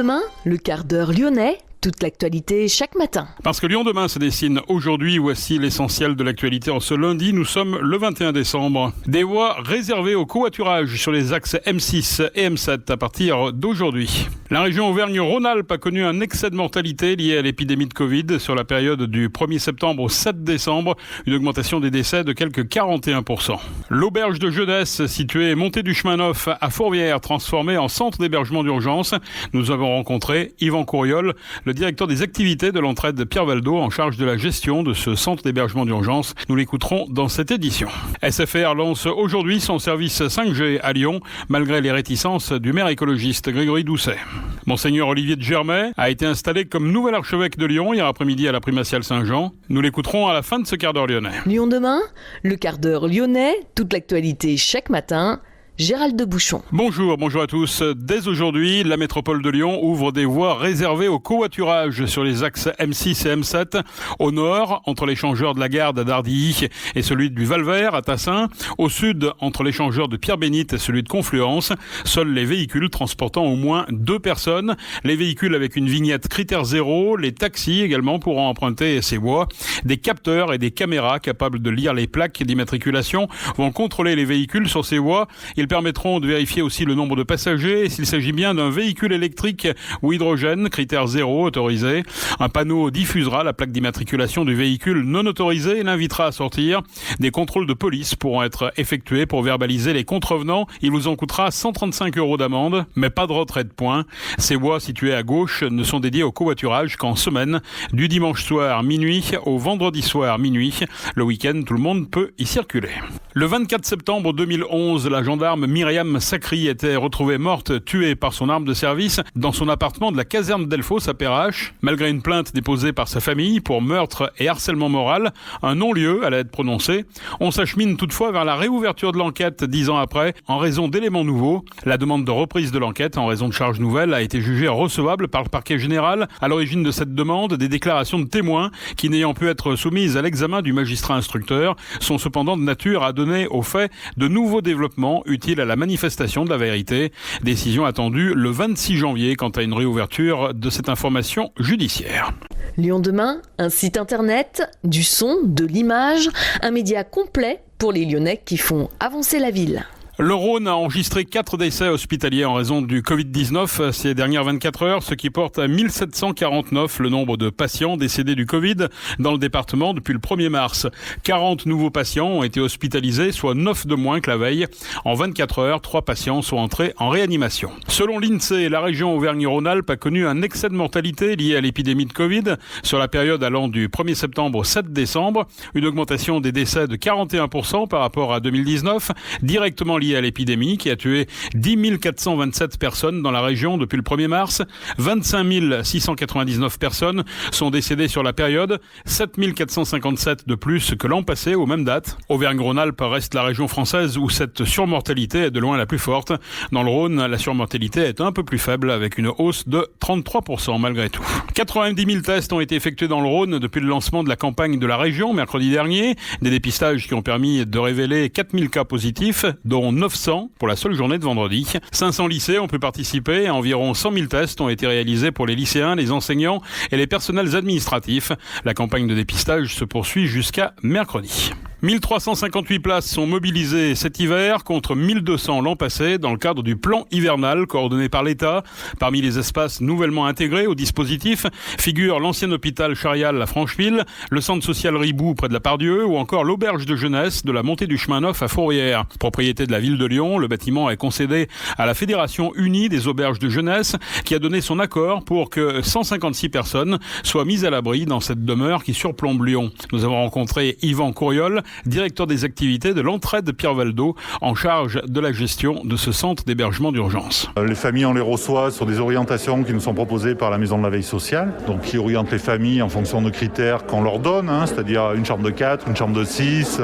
demain, le quart d'heure lyonnais, toute l'actualité chaque matin. Parce que Lyon demain se dessine aujourd'hui, voici l'essentiel de l'actualité en ce lundi, nous sommes le 21 décembre. Des voies réservées au covoiturage sur les axes M6 et M7 à partir d'aujourd'hui. La région Auvergne-Rhône-Alpes a connu un excès de mortalité lié à l'épidémie de Covid sur la période du 1er septembre au 7 décembre, une augmentation des décès de quelques 41%. L'auberge de jeunesse située montée du Chemin Neuf à Fourvière, transformée en centre d'hébergement d'urgence. Nous avons rencontré Yvan Couriol, le directeur des activités de l'entraide Pierre Valdo en charge de la gestion de ce centre d'hébergement d'urgence. Nous l'écouterons dans cette édition. SFR lance aujourd'hui son service 5G à Lyon, malgré les réticences du maire écologiste Grégory Doucet. Monseigneur Olivier de Germay a été installé comme nouvel archevêque de Lyon hier après-midi à la primatiale Saint-Jean. Nous l'écouterons à la fin de ce quart d'heure lyonnais. Lyon demain, le quart d'heure lyonnais, toute l'actualité chaque matin. Gérald de Bouchon. Bonjour à tous. Dès aujourd'hui, la métropole de Lyon ouvre des voies réservées au covoiturage sur les axes M6 et M7. Au nord, entre l'échangeur de la Garde à Dardilly et celui du Val-Vert à Tassin. Au sud, entre l'échangeur de Pierre-Bénite et celui de Confluence. Seuls les véhicules transportant au moins 2 personnes. Les véhicules avec une vignette critère 0. Les taxis également pourront emprunter ces voies. Des capteurs et des caméras capables de lire les plaques d'immatriculation vont contrôler les véhicules sur ces voies. Ils permettront de vérifier aussi le nombre de passagers et s'il s'agit bien d'un véhicule électrique ou hydrogène, critère 0 autorisé. Un panneau diffusera la plaque d'immatriculation du véhicule non autorisé et l'invitera à sortir. Des contrôles de police pourront être effectués pour verbaliser les contrevenants. Il vous en coûtera 135 € d'amende, mais pas de retrait de points. Ces voies situées à gauche ne sont dédiées au covoiturage qu'en semaine, du dimanche soir minuit au vendredi soir minuit. Le week-end, tout le monde peut y circuler. Le 24 septembre 2011, la gendarme Myriam Sacry était retrouvée morte, tuée par son arme de service dans son appartement de la caserne d'Elfos à Perrache. Malgré une plainte déposée par sa famille pour meurtre et harcèlement moral, un non-lieu allait être prononcé. On s'achemine toutefois vers la réouverture de l'enquête 10 ans après, en raison d'éléments nouveaux. La demande de reprise de l'enquête en raison de charges nouvelles a été jugée recevable par le parquet général. À l'origine de cette demande, des déclarations de témoins qui, n'ayant pu être soumises à l'examen du magistrat instructeur, sont cependant de nature à donner au fait de nouveaux développements utiles à la manifestation de la vérité. Décision attendue le 26 janvier quant à une réouverture de cette information judiciaire. Lyon demain, un site internet, du son, de l'image, un média complet pour les Lyonnais qui font avancer la ville. Le Rhône a enregistré 4 décès hospitaliers en raison du Covid-19 ces dernières 24 heures, ce qui porte à 1749 le nombre de patients décédés du Covid dans le département depuis le 1er mars. 40 nouveaux patients ont été hospitalisés, soit 9 de moins que la veille. En 24 heures, 3 patients sont entrés en réanimation. Selon l'INSEE, la région Auvergne-Rhône-Alpes a connu un excès de mortalité lié à l'épidémie de Covid sur la période allant du 1er septembre au 7 décembre. Une augmentation des décès de 41% par rapport à 2019, directement liée à l'épidémie qui a tué 10 427 personnes dans la région depuis le 1er mars. 25 699 personnes sont décédées sur la période, 7 457 de plus que l'an passé aux mêmes dates. Auvergne-Rhône-Alpes reste la région française où cette surmortalité est de loin la plus forte. Dans le Rhône, la surmortalité est un peu plus faible avec une hausse de 33% malgré tout. 90 000 tests ont été effectués dans le Rhône depuis le lancement de la campagne de la région mercredi dernier. Des dépistages qui ont permis de révéler 4 000 cas positifs, dont 900 pour la seule journée de vendredi. 500 lycées ont pu participer. Environ 100 000 tests ont été réalisés pour les lycéens, les enseignants et les personnels administratifs. La campagne de dépistage se poursuit jusqu'à mercredi. 1358 places sont mobilisées cet hiver contre 1200 l'an passé dans le cadre du plan hivernal coordonné par l'État. Parmi les espaces nouvellement intégrés au dispositif figurent l'ancien hôpital Charial à Francheville, le centre social Ribou près de la Pardieu ou encore l'auberge de jeunesse de la montée du Chemin Neuf à Fourvière. Propriété de la ville de Lyon, le bâtiment est concédé à la Fédération unie des auberges de jeunesse qui a donné son accord pour que 156 personnes soient mises à l'abri dans cette demeure qui surplombe Lyon. Nous avons rencontré Yvan Couriol, directeur des activités de l'entraide Pierre Valdo, en charge de la gestion de ce centre d'hébergement d'urgence. Les familles, on les reçoit sur des orientations qui nous sont proposées par la Maison de la Veille Sociale, donc qui orientent les familles en fonction de critères qu'on leur donne, c'est-à-dire une chambre de 4, une chambre de 6,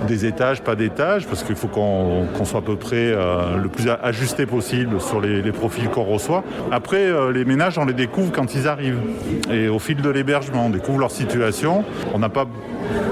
des étages, pas d'étages, parce qu'il faut qu'on soit à peu près le plus ajusté possible sur les profils qu'on reçoit. Après, les ménages, on les découvre quand ils arrivent. Et au fil de l'hébergement, on découvre leur situation. On n'a pas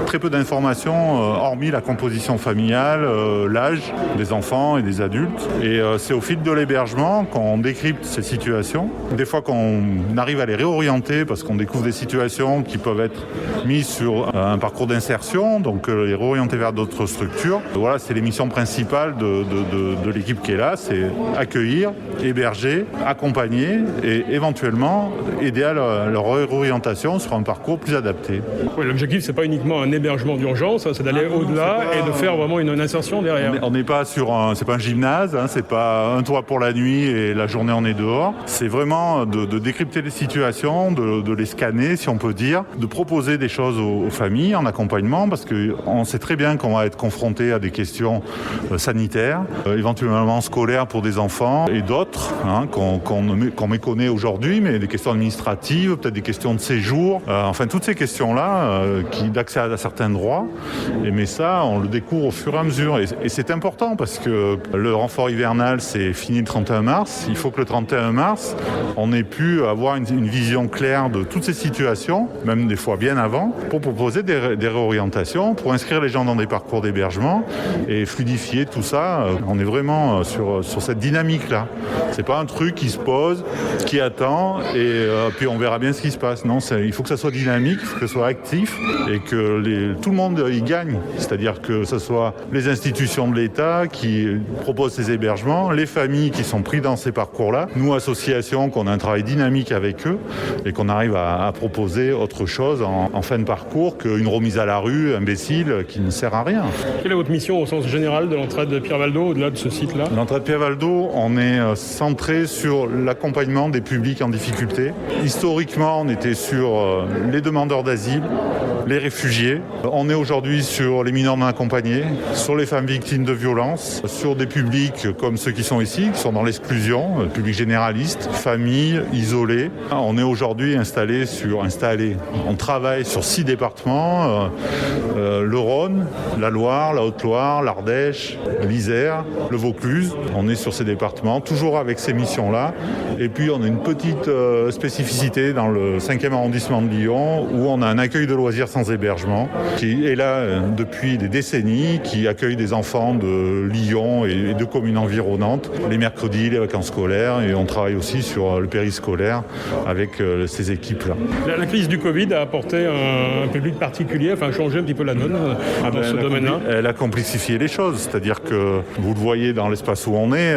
très peu d'informations, hormis la composition familiale, l'âge des enfants et des adultes. Et c'est au fil de l'hébergement qu'on décrypte ces situations. Des fois qu'on arrive à les réorienter parce qu'on découvre des situations qui peuvent être mises sur un parcours d'insertion, donc les réorienter vers d'autres structures. Voilà, c'est les missions principales de l'équipe qui est là, c'est accueillir, héberger, accompagner et éventuellement aider à leur réorientation sur un parcours plus adapté. Oui, l'objectif, c'est pas uniquement un hébergement d'urgence, c'est d'aller au-delà et de faire vraiment une insertion derrière. On n'est pas c'est pas un gymnase, c'est pas un toit pour la nuit et la journée on est dehors. C'est vraiment de décrypter les situations, de les scanner si on peut dire, de proposer des choses aux familles en accompagnement parce qu'on sait très bien qu'on va être confronté à des questions sanitaires, éventuellement scolaires pour des enfants et d'autres qu'on méconnaît aujourd'hui, mais des questions administratives, peut-être des questions de séjour, enfin toutes ces questions-là d'accès à certains droits. Mais ça, on le découvre au fur et à mesure. Et c'est important parce que le renfort hivernal, c'est fini le 31 mars. Il faut que le 31 mars, on ait pu avoir une vision claire de toutes ces situations, même des fois bien avant, pour proposer des réorientations, pour inscrire les gens dans des parcours d'hébergement et fluidifier tout ça. On est vraiment sur cette dynamique-là. C'est pas un truc qui se pose, qui attend et puis on verra bien ce qui se passe. Non, il faut que ça soit dynamique, il faut que ça soit actif et que tout le monde y gagne. C'est-à-dire que ce soit les institutions de l'État qui proposent ces hébergements, les familles qui sont prises dans ces parcours-là, nous, associations, qu'on a un travail dynamique avec eux et qu'on arrive à proposer autre chose en fin de parcours qu'une remise à la rue imbécile qui ne sert à rien. Quelle est votre mission au sens général de l'entraide de Pierre-Valdo au-delà de ce site-là ? L'entraide Pierre-Valdo, on est centré sur l'accompagnement des publics en difficulté. Historiquement, on était sur les demandeurs d'asile, les réfugiés. On est aujourd'hui sur les mineurs non accompagnés, sur les femmes victimes de violences, sur des publics comme ceux qui sont ici, qui sont dans l'exclusion, publics généralistes, familles isolées. On est aujourd'hui installé. On travaille sur 6 départements, le Rhône, la Loire, la Haute-Loire, l'Ardèche, l'Isère, le Vaucluse. On est sur ces départements, toujours avec ces missions-là. Et puis on a une petite spécificité dans le 5e arrondissement de Lyon, où on a un accueil de loisirs sans hébergement, qui est là depuis des décennies, qui accueille des enfants de Lyon et de communes environnantes, les mercredis, les vacances scolaires, et on travaille aussi sur le périscolaire avec ces équipes-là. La crise du Covid a apporté un public particulier, enfin changé un petit peu la donne dans ce domaine-là. Elle a complexifié les choses, c'est-à-dire que vous le voyez dans l'espace où on est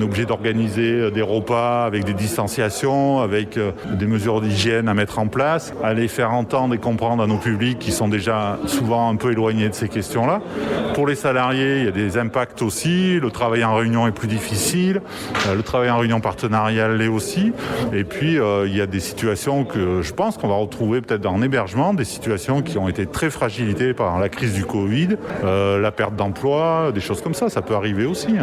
obligé d'organiser des repas avec des distanciations, avec des mesures d'hygiène à mettre en place, à les faire entendre et comprendre à nos publics qui sont déjà souvent un peu éloignés de ces questions-là. Pour les salariés, il y a des impacts aussi, le travail en réunion est plus difficile, le travail en réunion partenariale l'est aussi, et puis il y a des situations que je pense qu'on va retrouver peut-être en hébergement, des situations qui ont été très fragilisées par la crise du Covid, la perte d'emploi, des choses comme ça peut arriver aussi.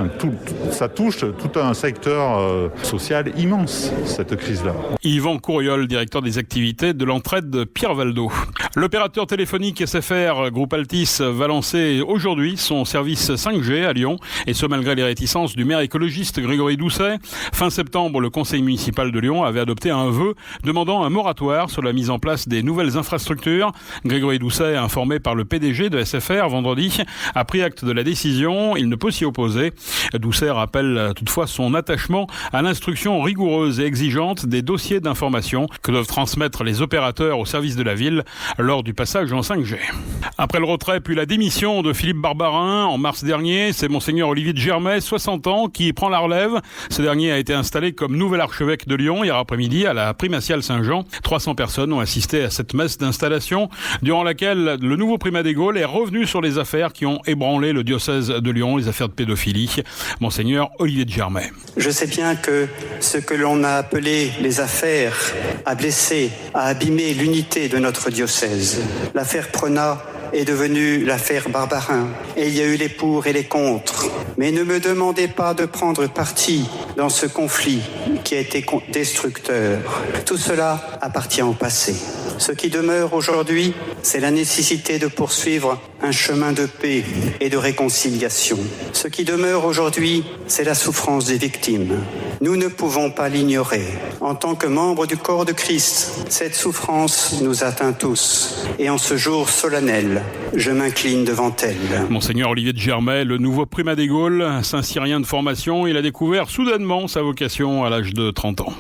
Ça touche tout un secteur social immense, cette crise-là. Yvan Couriol, directeur des activités de l'entraide de Pierre-Valdo. L'opérateur téléphonique SFR Groupe Altis va lancer aujourd'hui son service 5G à Lyon, et ce malgré les réticences du maire écologiste Grégory Doucet. Fin septembre, le conseil municipal de Lyon avait adopté un vœu demandant un moratoire sur la mise en place des nouvelles infrastructures. Grégory Doucet, informé par le PDG de SFR vendredi, a pris acte de la décision. Il ne peut s'y opposer. Doucet rappelle toutefois son attachement à l'instruction rigoureuse et exigeante des dossiers d'information que doivent transmettre les opérateurs au service de la ville lors du passage en 5G. Après le retrait puis la démission de Philippe Barbarin en mars dernier, c'est Monseigneur Olivier de Germay, 60 ans, qui prend la relève. Ce dernier a été installé comme nouvel archevêque de Lyon hier après-midi à la primatiale Saint-Jean. 300 personnes ont assisté à cette messe d'installation durant laquelle le nouveau primat des Gaules est revenu sur les affaires qui ont ébranlé le diocèse de Lyon, les affaires de pédophilie. Monseigneur Olivier de Germay. Je sais bien que ce que l'on a appelé les affaires a blessé, a abîmé l'unité de notre diocèse. L'affaire Prenat est devenue l'affaire Barbarin. Et il y a eu les pour et les contre. Mais ne me demandez pas de prendre parti dans ce conflit qui a été destructeur. Tout cela appartient au passé. Ce qui demeure aujourd'hui, c'est la nécessité de poursuivre un chemin de paix et de réconciliation. Ce qui demeure aujourd'hui, c'est la souffrance des victimes. Nous ne pouvons pas l'ignorer. En tant que membres du corps de Christ, cette souffrance nous atteint tous. Et en ce jour solennel, je m'incline devant elle. Monseigneur Olivier de Germay, le nouveau primat des Gaules, Saint-Cyrien de formation, il a découvert soudainement sa vocation à l'âge de 30 ans.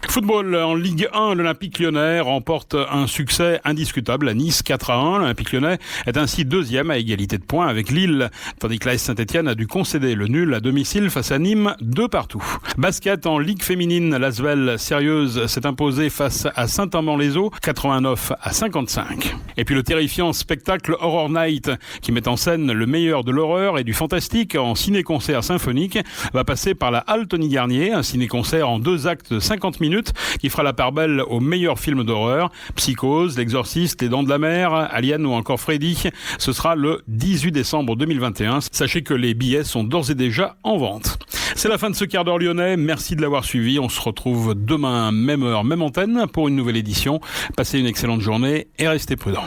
Football, en Ligue 1, l'Olympique Lyonnais remporte un succès indiscutable à Nice 4-1. L'Olympique Lyonnais est ainsi deuxième à égalité de points avec Lille, tandis que l'AS Saint-Etienne a dû concéder le nul à domicile face à Nîmes 2-2. Basket, en Ligue féminine, l'Asvel sérieuse s'est imposée face à Saint-Amand-les-Eaux 89-55. Et puis le terrifiant spectacle Horror Night, qui met en scène le meilleur de l'horreur et du fantastique en ciné-concert symphonique, va passer par la halle Tony Garnier, un ciné-concert en 2 actes de 50 minutes qui fera la part belle aux meilleurs films d'horreur. Psychose, L'Exorciste, Les Dents de la Mer, Alien ou encore Freddy. Ce sera le 18 décembre 2021. Sachez que les billets sont d'ores et déjà en vente. C'est la fin de ce quart d'heure lyonnais. Merci de l'avoir suivi. On se retrouve demain, même heure, même antenne, pour une nouvelle édition. Passez une excellente journée et restez prudents.